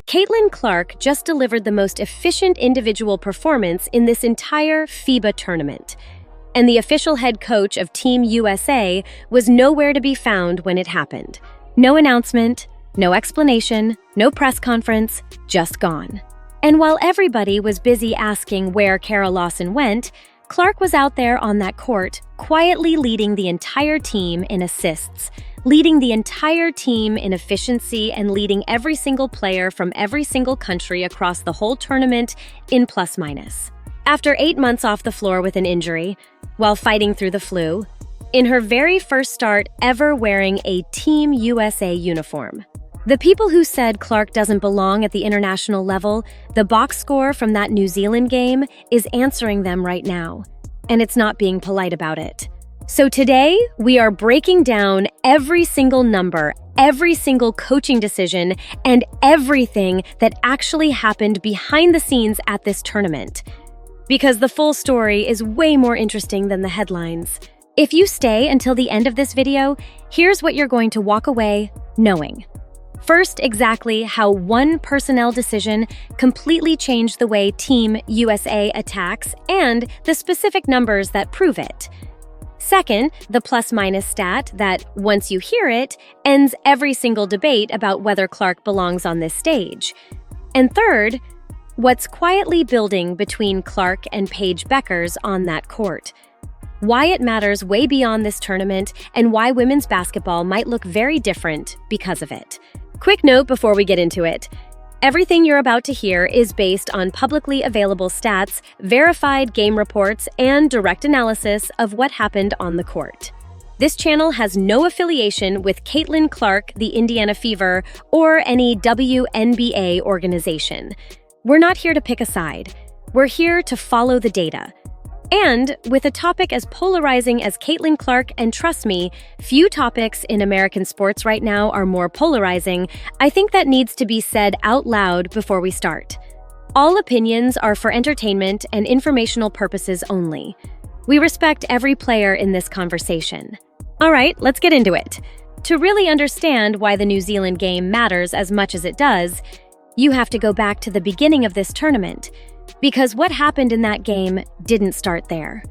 Caitlin Clark just delivered the most efficient individual performance in this entire FIBA tournament. And the official head coach of Team USA was nowhere to be found when it happened. No announcement, no explanation, no press conference, just gone. And while everybody was busy asking where Kara Lawson went, Clark was out there on that court, quietly leading the entire team in assists, leading the entire team in efficiency, and leading every single player from every single country across the whole tournament in plus-minus. After 8 months off the floor with an injury, while fighting through the flu, in her very first start ever wearing a Team USA uniform. The people who said Clark doesn't belong at the international level, the box score from that New Zealand game is answering them right now, and it's not being polite about it. So today, we are breaking down every single number, every single coaching decision, and everything that actually happened behind the scenes at this tournament. Because the full story is way more interesting than the headlines. If you stay until the end of this video, here's what you're going to walk away knowing. First, exactly how one personnel decision completely changed the way Team USA attacks and the specific numbers that prove it. Second, the plus-minus stat that, once you hear it, ends every single debate about whether Clark belongs on this stage. And third, what's quietly building between Clark and Paige Bueckers on that court. Why it matters way beyond this tournament, and why women's basketball might look very different because of it. Quick note before we get into it. Everything you're about to hear is based on publicly available stats, verified game reports, and direct analysis of what happened on the court. This channel has no affiliation with Caitlin Clark, the Indiana Fever, or any WNBA organization. We're not here to pick a side. We're here to follow the data. And with a topic as polarizing as Caitlin Clark, and trust me, few topics in American sports right now are more polarizing, I think that needs to be said out loud before we start. All opinions are for entertainment and informational purposes only. We respect every player in this conversation. All right, let's get into it. To really understand why the New Zealand game matters as much as it does, you have to go back to the beginning of this tournament. Because what happened in that game didn't start there.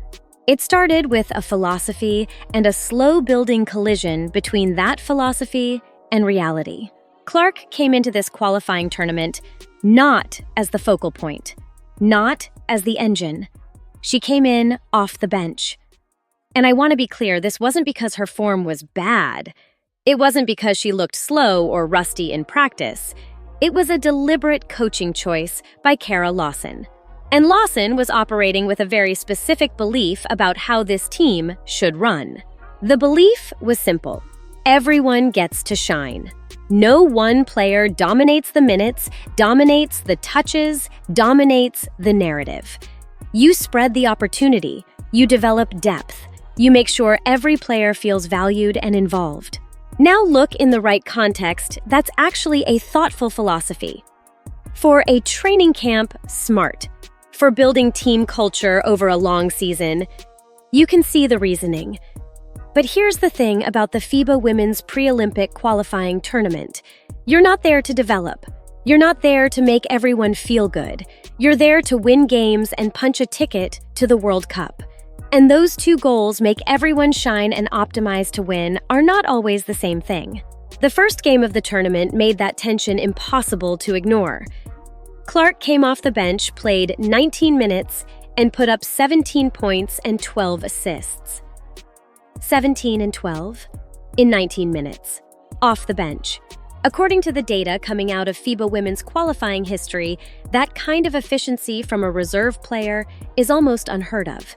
It started with a philosophy and a slow-building collision between that philosophy and reality. Clark came into this qualifying tournament not as the focal point, not as the engine. She came in off the bench. And I want to be clear, this wasn't because her form was bad. It wasn't because she looked slow or rusty in practice. It was a deliberate coaching choice by Kara Lawson. And Lawson was operating with a very specific belief about how this team should run. The belief was simple. Everyone gets to shine. No one player dominates the minutes, dominates the touches, dominates the narrative. You spread the opportunity. You develop depth. You make sure every player feels valued and involved. Now look in the right context, that's actually a thoughtful philosophy. For a training camp, smart. For building team culture over a long season, you can see the reasoning. But here's the thing about the FIBA Women's Pre-Olympic Qualifying Tournament. You're not there to develop. You're not there to make everyone feel good. You're there to win games and punch a ticket to the World Cup. And those two goals, make everyone shine and optimize to win, are not always the same thing. The first game of the tournament made that tension impossible to ignore. Clark came off the bench, played 19 minutes, and put up 17 points and 12 assists. 17 and 12 in 19 minutes, off the bench. According to the data coming out of FIBA women's qualifying history, that kind of efficiency from a reserve player is almost unheard of.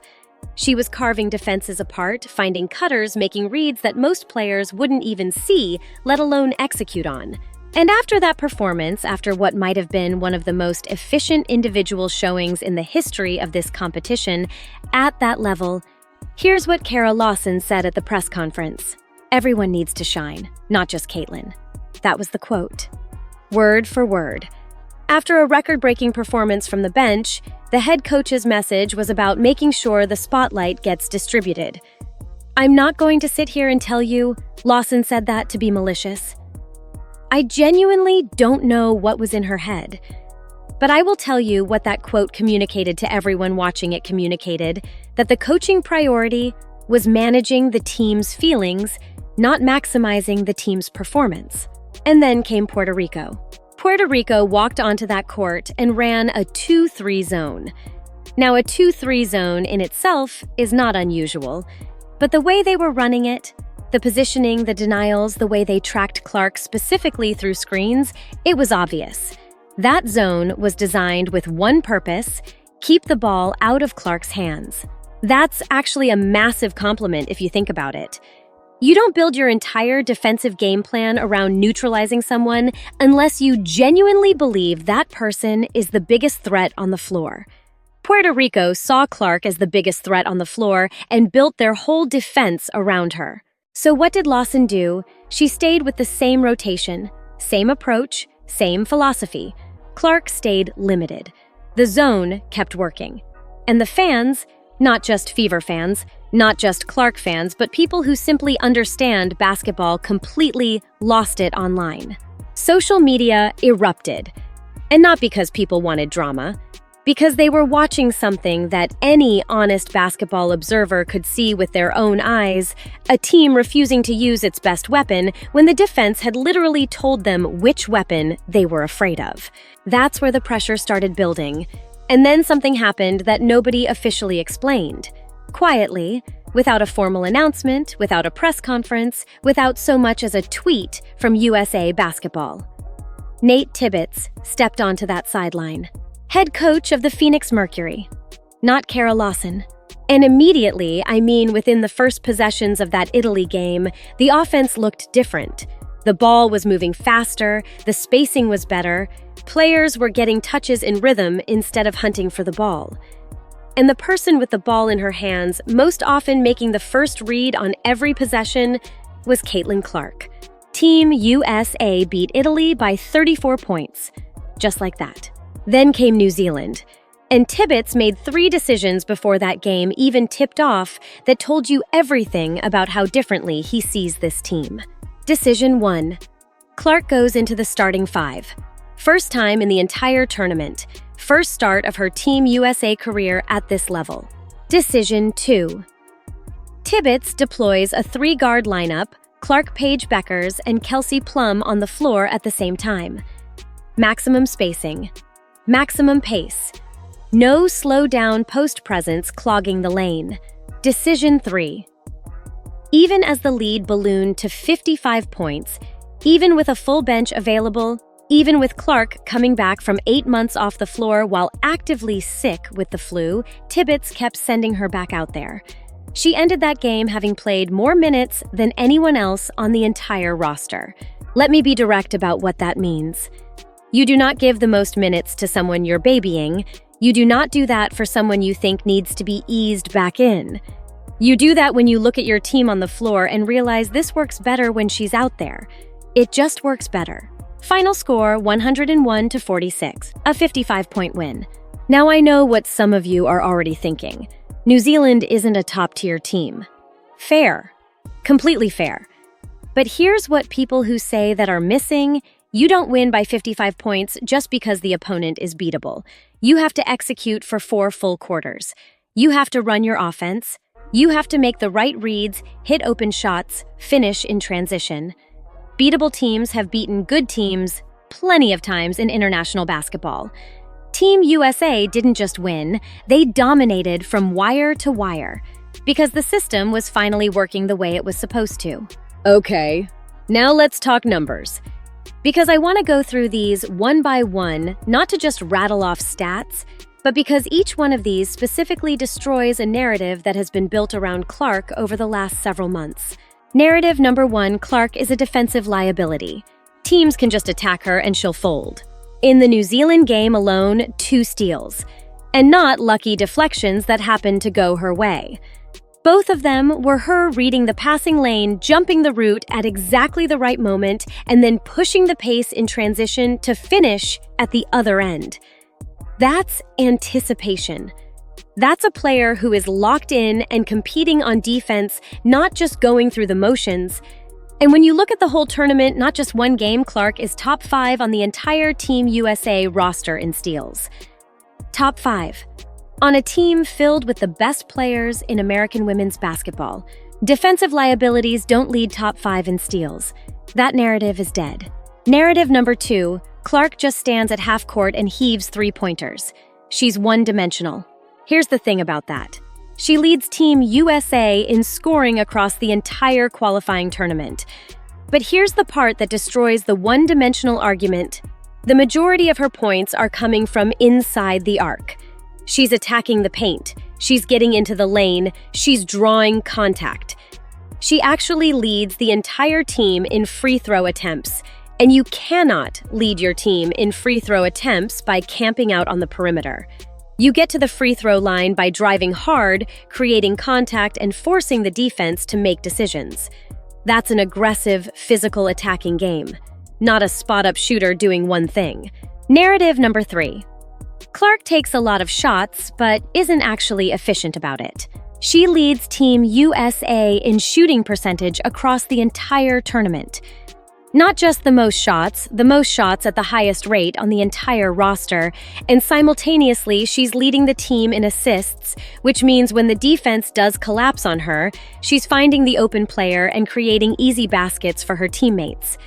She was carving defenses apart, finding cutters, making reads that most players wouldn't even see, let alone execute on. And after that performance, after what might have been one of the most efficient individual showings in the history of this competition, at that level, here's what Kara Lawson said at the press conference. "Everyone needs to shine, not just Caitlin." That was the quote. Word for word. After a record-breaking performance from the bench, the head coach's message was about making sure the spotlight gets distributed. "I'm not going to sit here and tell you," Lawson said that to be malicious. I genuinely don't know what was in her head. But I will tell you what that quote communicated to everyone watching. It communicated that the coaching priority was managing the team's feelings, not maximizing the team's performance. And then came Puerto Rico. Puerto Rico walked onto that court and ran a 2-3 zone. Now, a 2-3 zone in itself is not unusual, but the way they were running it, the positioning, the denials, the way they tracked Clark specifically through screens, it was obvious. That zone was designed with one purpose: keep the ball out of Clark's hands. That's actually a massive compliment if you think about it. You don't build your entire defensive game plan around neutralizing someone unless you genuinely believe that person is the biggest threat on the floor. Puerto Rico saw Clark as the biggest threat on the floor and built their whole defense around her. So what did Lawson do? She stayed with the same rotation, same approach, same philosophy. Clark stayed limited. The zone kept working. And the fans, not just Fever fans, not just Clark fans, but people who simply understand basketball, completely lost it online. Social media erupted. And not because people wanted drama, because they were watching something that any honest basketball observer could see with their own eyes: a team refusing to use its best weapon when the defense had literally told them which weapon they were afraid of. That's where the pressure started building. And then something happened that nobody officially explained. Quietly, without a formal announcement, without a press conference, without so much as a tweet from USA Basketball. Nate Tibbetts stepped onto that sideline. Head coach of the Phoenix Mercury, not Kara Lawson. And immediately, I mean within the first possessions of that Italy game, the offense looked different. The ball was moving faster, the spacing was better, players were getting touches in rhythm instead of hunting for the ball. And the person with the ball in her hands, most often making the first read on every possession, was Caitlin Clark. Team USA beat Italy by 34 points, just like that. Then came New Zealand, and Tibbetts made 3 decisions before that game even tipped off that told you everything about how differently he sees this team. Decision 1. Clark goes into the starting 5. First time in the entire tournament. First start of her Team USA career at this level. Decision 2. Tibbetts deploys a 3-guard lineup, Clark, Paige Bueckers, and Kelsey Plum on the floor at the same time. Maximum spacing. Maximum pace. No slow-down post presence clogging the lane. Decision 3. Even as the lead ballooned to 55 points, even with a full bench available, even with Clark coming back from 8 months off the floor while actively sick with the flu, Tibbetts kept sending her back out there. She ended that game having played more minutes than anyone else on the entire roster. Let me be direct about what that means. You do not give the most minutes to someone you're babying. You do not do that for someone you think needs to be eased back in. You do that when you look at your team on the floor and realize this works better when she's out there. It just works better. Final score 101-46, a 55-point win. Now I know what some of you are already thinking. New Zealand isn't a top-tier team. Fair. Completely fair. But here's what people who say that are missing: you don't win by 55 points just because the opponent is beatable. You have to execute for 4 full quarters. You have to run your offense. You have to make the right reads, hit open shots, finish in transition. Beatable teams have beaten good teams plenty of times in international basketball. Team USA didn't just win, they dominated from wire to wire, because the system was finally working the way it was supposed to. Okay, now let's talk numbers. Because I want to go through these one by one, not to just rattle off stats, but because each one of these specifically destroys a narrative that has been built around Clark over the last several months. Narrative number 1, Clark is a defensive liability. Teams can just attack her and she'll fold. In the New Zealand game alone, 2 steals. And not lucky deflections that happened to go her way. Both of them were her reading the passing lane, jumping the route at exactly the right moment, and then pushing the pace in transition to finish at the other end. That's anticipation. That's a player who is locked in and competing on defense, not just going through the motions. And when you look at the whole tournament, not just one game, Clark is top 5 on the entire Team USA roster in steals. Top 5. On a team filled with the best players in American women's basketball, defensive liabilities don't lead top 5 in steals. That narrative is dead. Narrative number 2, Clark just stands at half court and heaves three-pointers. She's one-dimensional. Here's the thing about that. She leads Team USA in scoring across the entire qualifying tournament. But here's the part that destroys the one-dimensional argument. The majority of her points are coming from inside the arc. She's attacking the paint. She's getting into the lane. She's drawing contact. She actually leads the entire team in free throw attempts. And you cannot lead your team in free throw attempts by camping out on the perimeter. You get to the free throw line by driving hard, creating contact, and forcing the defense to make decisions. That's an aggressive, physical attacking game, not a spot-up shooter doing one thing. Narrative number 3. Clark takes a lot of shots, but isn't actually efficient about it. She leads Team USA in shooting percentage across the entire tournament. Not just the most shots at the highest rate on the entire roster, and simultaneously she's leading the team in assists, which means when the defense does collapse on her, she's finding the open player and creating easy baskets for her teammates.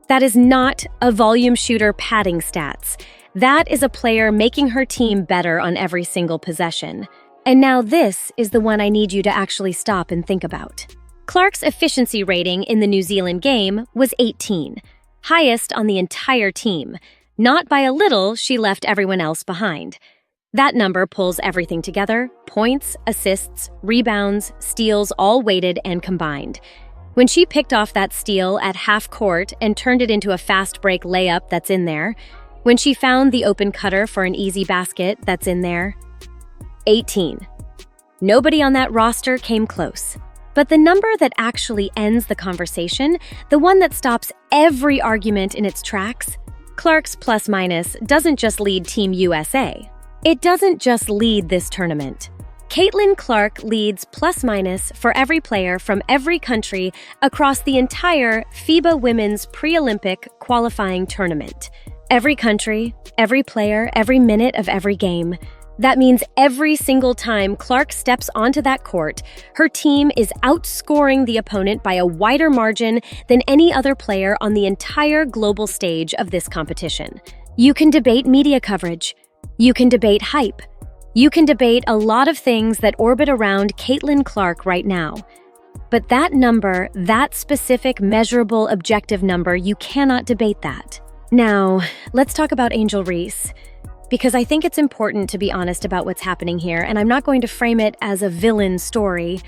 That is not a volume shooter padding stats. That is a player making her team better on every single possession. And now this is the one I need you to actually stop and think about. Clark's efficiency rating in the New Zealand game was 18, highest on the entire team. Not by a little, she left everyone else behind. That number pulls everything together: points, assists, rebounds, steals, all weighted and combined. When she picked off that steal at half court and turned it into a fast break layup that's in there, when she found the open cutter for an easy basket that's in there, 18. Nobody on that roster came close. But the number that actually ends the conversation, the one that stops every argument in its tracks, Clark's plus-minus doesn't just lead Team USA. It doesn't just lead this tournament. Caitlin Clark leads plus-minus for every player from every country across the entire FIBA Women's Pre-Olympic qualifying tournament. Every country, every player, every minute of every game. That means every single time Clark steps onto that court, her team is outscoring the opponent by a wider margin than any other player on the entire global stage of this competition. You can debate media coverage. You can debate hype. You can debate a lot of things that orbit around Caitlin Clark right now. But that number, that specific, measurable, objective number, you cannot debate that. Now, let's talk about Angel Reese. Because I think it's important to be honest about what's happening here, and I'm not going to frame it as a villain story.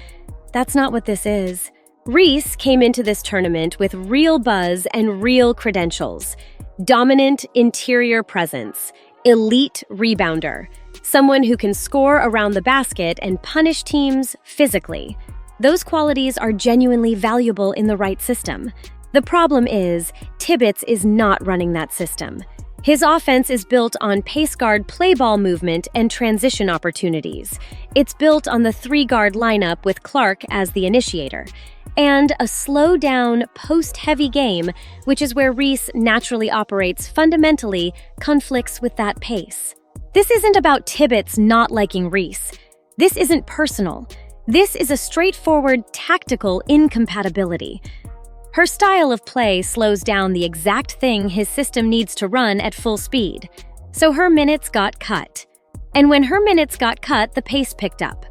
That's not what this is. Reese came into this tournament with real buzz and real credentials. Dominant interior presence, elite rebounder, someone who can score around the basket and punish teams physically. Those qualities are genuinely valuable in the right system. The problem is, Tibbetts is not running that system. His offense is built on pace guard play ball movement and transition opportunities. It's built on the 3-guard lineup with Clark as the initiator, and a slow-down, post-heavy game, which is where Reese naturally operates, fundamentally conflicts with that pace. This isn't about Tibbetts not liking Reese. This isn't personal. This is a straightforward, tactical incompatibility. Her style of play slows down the exact thing his system needs to run at full speed. So her minutes got cut. And when her minutes got cut, the pace picked up.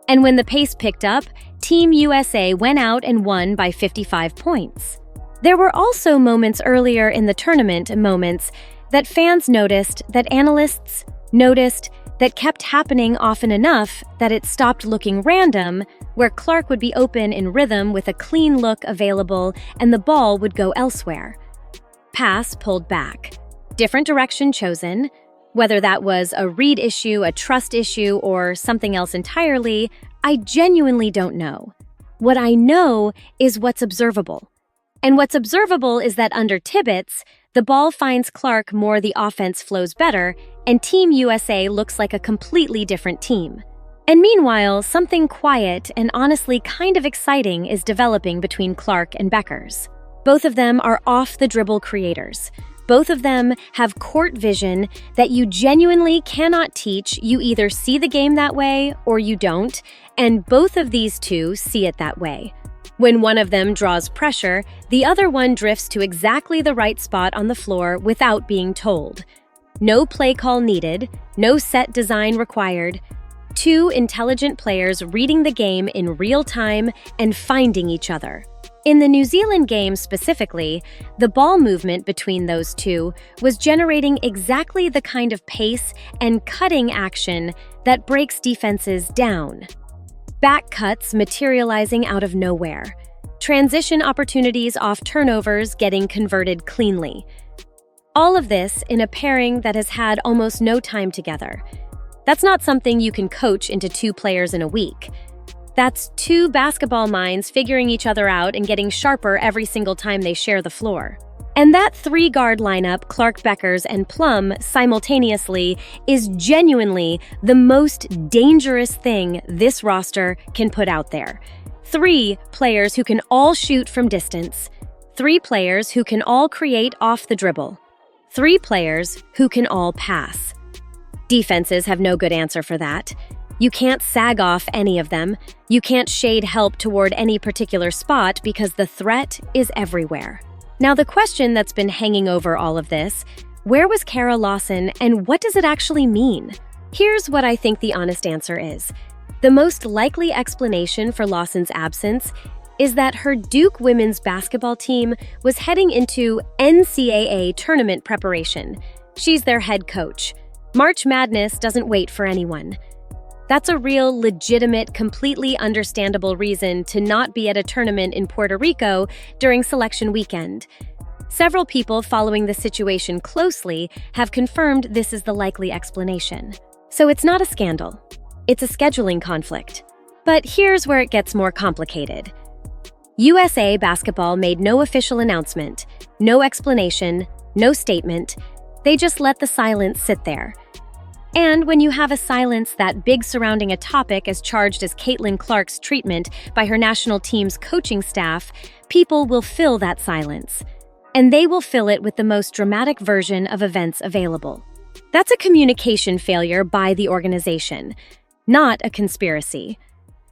And when the pace picked up, Team USA went out and won by 55 points. There were also moments earlier in the tournament, that fans noticed, that analysts noticed, that kept happening often enough that it stopped looking random, where Clark would be open in rhythm with a clean look available and the ball would go elsewhere. Pass pulled back. Different direction chosen. Whether that was a read issue, a trust issue, or something else entirely, I genuinely don't know. What I know is what's observable. And what's observable is that under Tibbetts, the ball finds Clark more, the offense flows better, and Team USA looks like a completely different team. And meanwhile, something quiet and honestly kind of exciting is developing between Clark and Bueckers. Both of them are off-the-dribble creators. Both of them have court vision that you genuinely cannot teach. You either see the game that way or you don't, and both of these two see it that way. When one of them draws pressure, the other one drifts to exactly the right spot on the floor without being told. No play call needed, no set design required. Two intelligent players reading the game in real time and finding each other. In the New Zealand game specifically, the ball movement between those two was generating exactly the kind of pace and cutting action that breaks defenses down. Back cuts materializing out of nowhere. Transition opportunities off turnovers getting converted cleanly. All of this in a pairing that has had almost no time together. That's not something you can coach into two players in a week. That's two basketball minds figuring each other out and getting sharper every single time they share the floor. And that three-guard lineup, Clark, Bueckers, and Plum, simultaneously, is genuinely the most dangerous thing this roster can put out there. Three players who can all shoot from distance. Three players who can all create off the dribble. Three players who can all pass. Defenses have no good answer for that. You can't sag off any of them. You can't shade help toward any particular spot because the threat is everywhere. Now, the question that's been hanging over all of this, where was Kara Lawson and what does it actually mean? Here's what I think the honest answer is. The most likely explanation for Lawson's absence is that her Duke women's basketball team was heading into NCAA tournament preparation. She's their head coach. March Madness doesn't wait for anyone. That's a real, legitimate, completely understandable reason to not be at a tournament in Puerto Rico during selection weekend. Several people following the situation closely have confirmed this is the likely explanation. So it's not a scandal. It's a scheduling conflict. But here's where it gets more complicated. USA Basketball made no official announcement, no explanation, no statement. They just let the silence sit there. And when you have a silence that big surrounding a topic as charged as Caitlin Clark's treatment by her national team's coaching staff, people will fill that silence. And they will fill it with the most dramatic version of events available. That's a communication failure by the organization, not a conspiracy,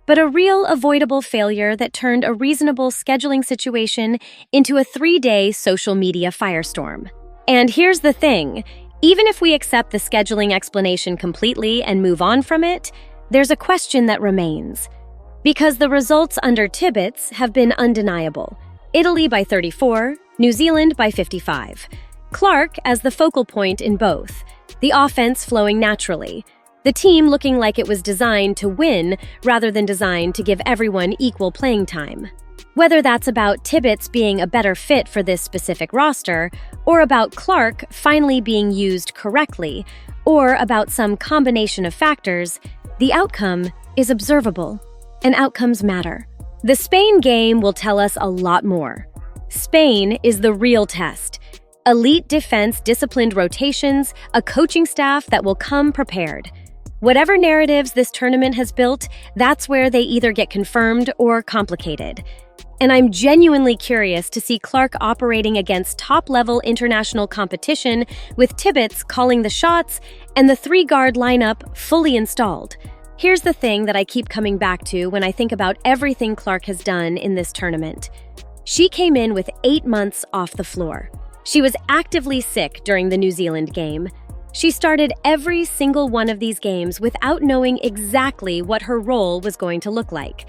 but a real avoidable failure that turned a reasonable scheduling situation into a 3-day social media firestorm. And here's the thing. Even if we accept the scheduling explanation completely and move on from it, there's a question that remains. Because the results under Tibbetts have been undeniable. Italy by 34, New Zealand by 55. Clark as the focal point in both. The offense flowing naturally. The team looking like it was designed to win rather than designed to give everyone equal playing time. Whether that's about Tibbetts being a better fit for this specific roster, or about Clark finally being used correctly, or about some combination of factors, the outcome is observable, and outcomes matter. The Spain game will tell us a lot more. Spain is the real test. Elite defense, disciplined rotations, a coaching staff that will come prepared. Whatever narratives this tournament has built, that's where they either get confirmed or complicated. And I'm genuinely curious to see Clark operating against top-level international competition with Tibbetts calling the shots and the three-guard lineup fully installed. Here's the thing that I keep coming back to when I think about everything Clark has done in this tournament. She came in with 8 months off the floor. She was actively sick during the New Zealand game. She started every single one of these games without knowing exactly what her role was going to look like.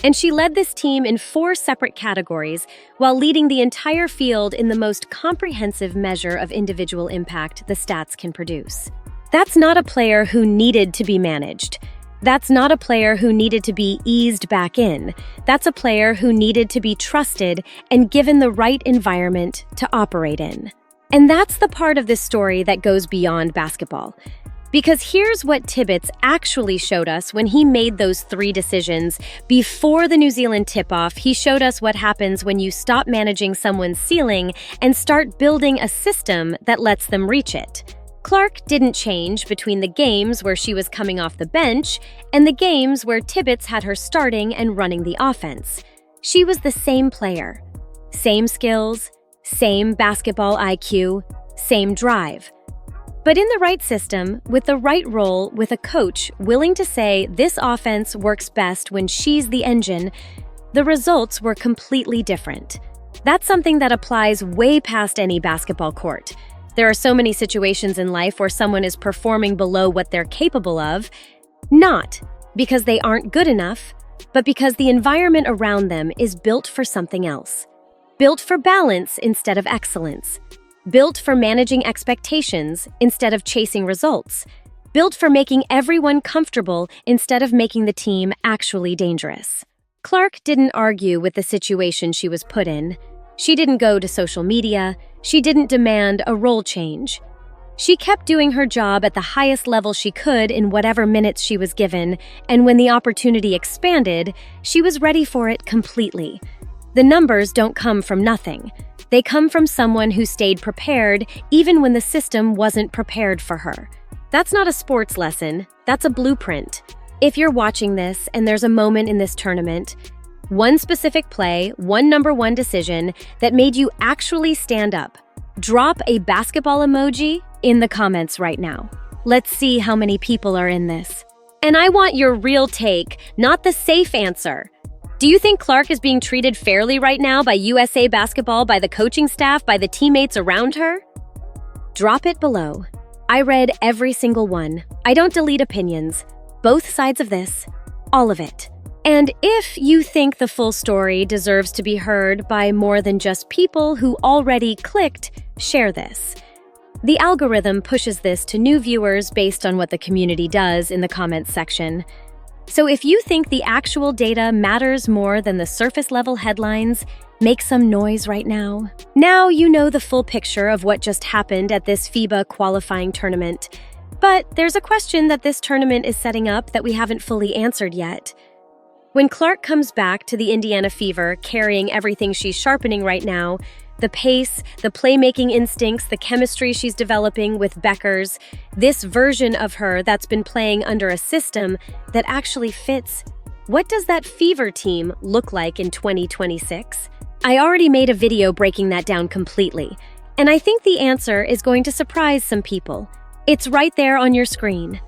And she led this team in 4 separate categories while leading the entire field in the most comprehensive measure of individual impact the stats can produce. That's not a player who needed to be managed. That's not a player who needed to be eased back in. That's a player who needed to be trusted and given the right environment to operate in. And that's the part of this story that goes beyond basketball. Because here's what Tibbetts actually showed us when he made those 3 decisions. Before the New Zealand tip-off, he showed us what happens when you stop managing someone's ceiling and start building a system that lets them reach it. Clark didn't change between the games where she was coming off the bench and the games where Tibbetts had her starting and running the offense. She was the same player. Same skills, same basketball IQ, same drive. But in the right system, with the right role, with a coach willing to say this offense works best when she's the engine, the results were completely different. That's something that applies way past any basketball court. There are so many situations in life where someone is performing below what they're capable of, not because they aren't good enough, but because the environment around them is built for something else. Built for balance instead of excellence. Built for managing expectations instead of chasing results. Built for making everyone comfortable instead of making the team actually dangerous. Clark didn't argue with the situation she was put in. She didn't go to social media. She didn't demand a role change. She kept doing her job at the highest level she could in whatever minutes she was given, and when the opportunity expanded, she was ready for it completely. The numbers don't come from nothing. They come from someone who stayed prepared even when the system wasn't prepared for her. That's not a sports lesson, that's a blueprint. If you're watching this and there's a moment in this tournament, one specific play, one number one decision that made you actually stand up, drop a basketball emoji in the comments right now. Let's see how many people are in this. And I want your real take, not the safe answer. Do you think Clark is being treated fairly right now by USA Basketball, by the coaching staff, by the teammates around her? Drop it below. I read every single one. I don't delete opinions. Both sides of this. All of it. And if you think the full story deserves to be heard by more than just people who already clicked, share this. The algorithm pushes this to new viewers based on what the community does in the comments section. So if you think the actual data matters more than the surface-level headlines, make some noise right now. Now you know the full picture of what just happened at this FIBA qualifying tournament. But there's a question that this tournament is setting up that we haven't fully answered yet. When Clark comes back to the Indiana Fever carrying everything she's sharpening right now, the pace, the playmaking instincts, the chemistry she's developing with Bueckers, this version of her that's been playing under a system that actually fits. What does that Fever team look like in 2026? I already made a video breaking that down completely, and I think the answer is going to surprise some people. It's right there on your screen.